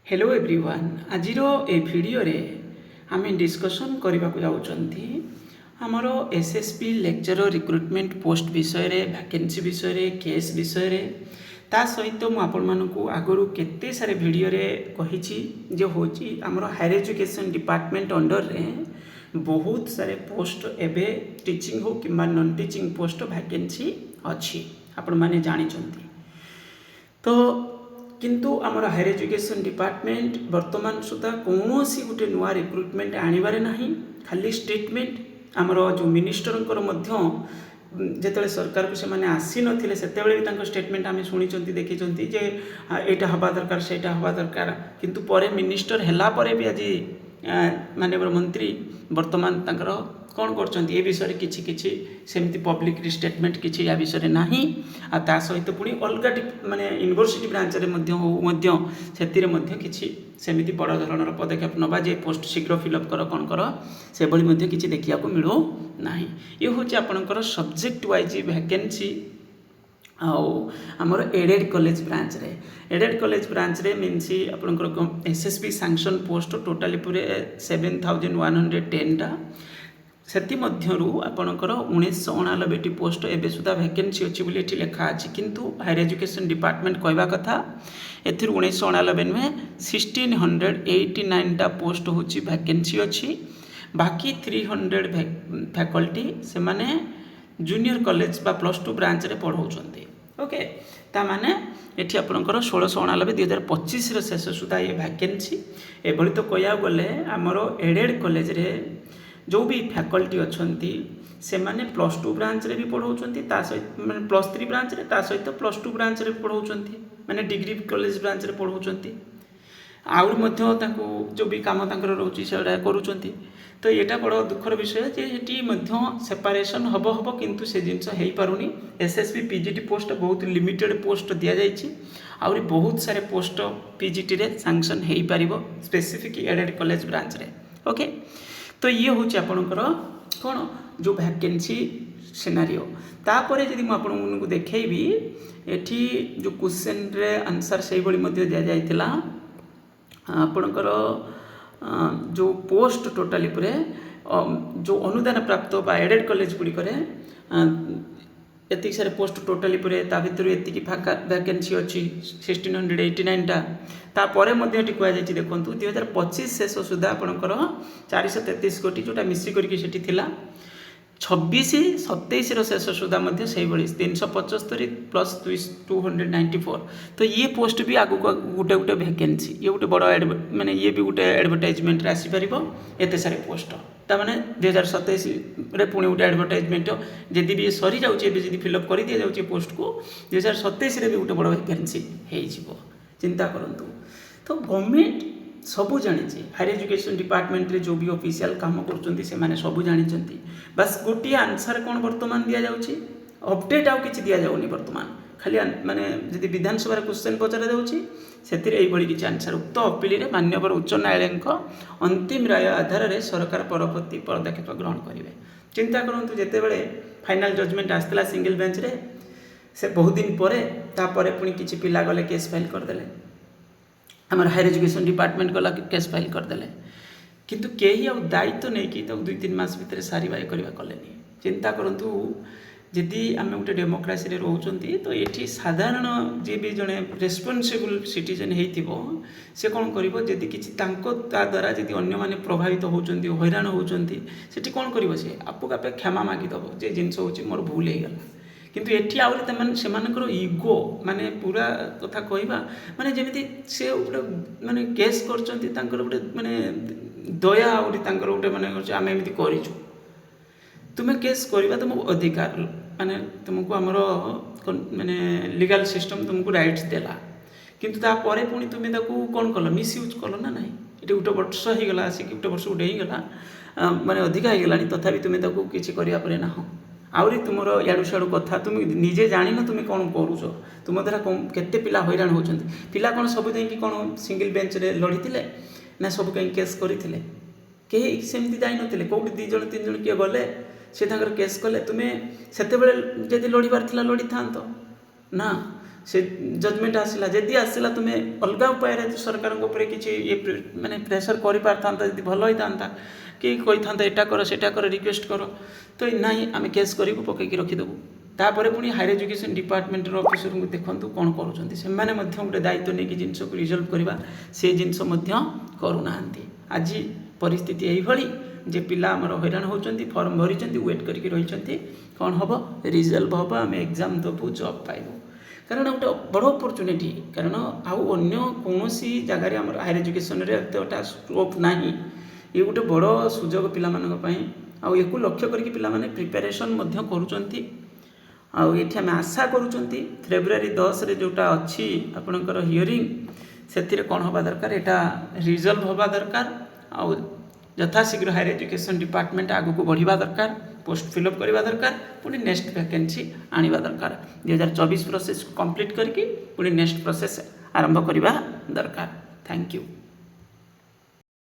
Hello everyone आज ए video रे आम डिस्कसन करने को जाऊँगी आमर एसएसपी लेक्चर रिक्रुटमेंट पोस्ट विषय रे वैकेंसी विषय रे केस विषय रे ता सहित मुझे आगु केते सारे वीडियो रे कही जो होची आमर हायर एजुकेशन डिपार्टमेंट अंडर रे बहुत सारे पोस्ट एबे टीचिंग हो कि नॉन टीचिंग पोस्ट वैकेंसी अच्छी आपण माने जानी तो किंतु आमर हायर एजुकेशन डिपार्टमेंट वर्तमान सुधा कौन सी गोटे नुआ रिक्रुटमेंट आनिबारे नहीं खाली स्टेटमेंट आमर जो मिनिस्टर जिते सरकार को से आसी नथिले सेतेबेले भी स्टेटमेंट आम शुणी देखी जे एटा हवा दरकार सेटा हवा दरकार किंतु परे मिनिस्टर हैला परे भी आज माननीय मंत्री वर्तमान तांकर कौन कर विषय किसी किसी सेमती पब्लिक स्टेटमेंट किसी या विषय ना ता सहित पुणी अलग माने यूनिवर्सिटी ब्रांच से किसी सेमती बड़ धरणर पदक्षेप नवा जे पोस्ट शीघ्र फिलअप कर कौन कर से भली किसी देखा मिलू ना ये हूँ आपंकर सब्जेक्ट वाइज वैकेंसी आमर एडेड कॉलेज ब्रांच रे एडेड कॉलेज ब्रांच रे मीन्स आपंकर एसएसपी सैंक्शन पोस्ट टोटाली पूरे 7110 टा सेति मध्यरु आपणकर 1999 पोस्ट एबे सुधा वैकेंसी अच्छी बोली एठी लिखा अछि किंतु हायर एजुकेशन डिपार्टमेंट कहवा कथा एथिर 1999 में 1689 टा पोस्ट होची वैकेंसी अच्छी बाकी 300 फैकल्टी से माने जूनियर कॉलेज बा +2 ब्रांच रे पढ़ाउछन्ती ओके ता माने एठी आपणकर 1689 2025 रो शेष सुधा ये वैकेंसी एभली तो कहया गले हमर एडेड कॉलेज रे जो भी फैकल्टी अच्छी से माने +2 ब्रांच रे भी पढ़ाउछन्ती ता सहित माने +3 ब्रांच रे ता सहित +2 ब्रांच रे पढ़ाउछन्ती माने डिग्री कॉलेज ब्रांच रे पढ़ाउछन्ती आउर मध्य ताकू जो भी काम तांकर रहउची सेडा करूछन्ती तो एटा बड़ दुखर विषय जे एटी मध्य सेपरेशन हबो किंतु से जिनस हेई पारुनी एसएसपी पीजीटी पोस्ट बहुत लिमिटेड पोस्ट दिया जायछि आउर बहुत सारे पोस्ट पीजीटी रे सैंक्शन हेई पारिबो स्पेसिफिक एडेड कॉलेज ब्रांच रे ओके तो ये हूँ आपणकर कौन जो वैकेंसी सिनारियो तापर जदि मुझे देखी एठी जो क्वेश्चन रे आंसर से दि जाइला आपणकर जो पोस्ट टोटाली पूरे जो अनुदान प्राप्त बा एडेड कॉलेज गुड़िक एति सारे पोस्ट टोटाली पूरे ता भितर एति फाका वैकेंसी अच्छी 1689 टा तापर कहुई देखो 2025 शेष सुधा आपंकर 433 कोटी जोटा मिसिक 26-27 शेष सुधा से 375 प्लस 294 तो ये पोस्ट भी आगु गोटे गोटे वैकेंसी ये गोटे बड़ माने ये भी गोटे एडवर्टाइजमेंट आसीपर एत सारे पोस्ट ताने 2027 पुणी गोटे एडवर्टाइजमेंट जदि भी सरी जाऊँगी फिलअप कर दि जाऊँगी पोस्ट को 2027 भी गोटे बड़ वैकेंसी हो चिंता करूँ तो गवर्नमेंट सबू जानी हायर एजुकेशन डिपार्टमेंट रे जो भी ऑफिशियल काम कर सबू जानी बस गोटे आंसर कौन वर्तमान दि जाऊँगी अपडेट आउ कि दि जाऊनी वर्तमान खाली माने जदि विधानसभा क्वेश्चन पचरा जाऊँगी से किसी आंसर उक्त अपील माननीय उच्च न्यायालय अंतिम राय आधार में सरकार परवर्ती पदक्षेप ग्रहण करेंगे चिंता करूँ जितेबाला फाइनाल जजमेंट आसला सिंगल बेंच रे से बहुत दिन पर पुणी किसी पिला गले केस फाइल करदे आम हायर एजुकेशन डिपार्टमेंट गला केस फाइल करदे किंतु कहीं आ दायित्व नहीं कि 2-3 मास भितर सारिबाई करवा कले चिंता करूँ जदि आम गोटे डेमोक्रेसी रे रोचंती तो ये साधारण जी भी जड़े रेस्पॉन्सिबल सिटीजन हो से कौन करिवो जदि किछि तांको ता द्वारा जदि अन्य माने प्रभावित होचंती हैरान होचंती सेठी कौन करिवो से आपको आपे क्षमा मागिदबो जे जिनस होची मोर भूल हो गला किंतु एठी आउरी तमन सेमानकर ईगो माने पूरा कथा कहबा माने जेमिति से गोटे माने केस करचंती तांकर गोटे माने दया आउरी तांकर गोटे माने आमे एमिति करिछु तुम्हें केस करवा तुम अधिकार माने तुमको आमर माने लीगल सिस्टम तुमको राइट्स देला किंतु तापर पुणी तुम्हें कौन कल मिसयूज कल ना ना ये गोटे वर्ष हो गला आसिक गोटे वर्ष गोटे होगा माने अधिका हो गला तथापि तुम्हें किसी करने ना आउरी तुम याडू सियाडू कथा तुम निजे जान तुम कौन करुच तुम द्वारा केते पिला हैरान होचंती पिला कौन सब जाइए कौन सिंगल बेंच रे लड़ी ना सब कहीं केस करते कहीं सेमती जाई नथिले कोठी 2 जण 3 जण किए गले से केस कले तुम्हें से लड़बार लड़ी था ना से जजमेंट आसला जदि आसला तुम्हें अलग उपाय सरकार किसी ये माने प्रेसर कर पारता जब भल होता कि कही था एटा कर सेटा कर रिक्वेस्ट कर तो ना आम केस करूँ पकईकि रखीदेबू तापर पुणी हायर एजुकेशन डिपार्टमेंट ऑफिसर को देखूँ कौन करें गोटे दायित्व नहीं जिन को रिजल्व करवा से जिनस करूना आज परिस्थिति यही जे पिला आमर हैरान होती फॉर्म भरी वेट करके रही कौन हम रिजल्व हम आम एग्जाम देवु जॉब पाइबू कारण गोटे बड़ अपॉर्चुनिटी कारण आउ अन्य कौन जगार आम हायर एजुकेशन एतटा स्कोप ना ये गोटे बड़ सुजोग पिला आउ एक लक्ष्य करके पिला माने प्रिपरेशन करुँच आउ ये आम आशा करुँच फेब्रुआरी 10 रे जोटा अच्छी आपणकर हियरिंग से कौन हवा दरकार यहाँ रिजल्व हवा दरकार आउ यथाशीघ्र हायर एजुकेशन डिपार्टमेंट आगु को बढ़िया दरकार पोस्ट फिलअप करवा दरकार पुणी नेक्स्ट वैकेंसी आनिबा दरकार 2024 प्रोसेस कंप्लीट करके पुणी नेक्स्ट प्रोसेस आरंभ करवा दरकार। Thank you.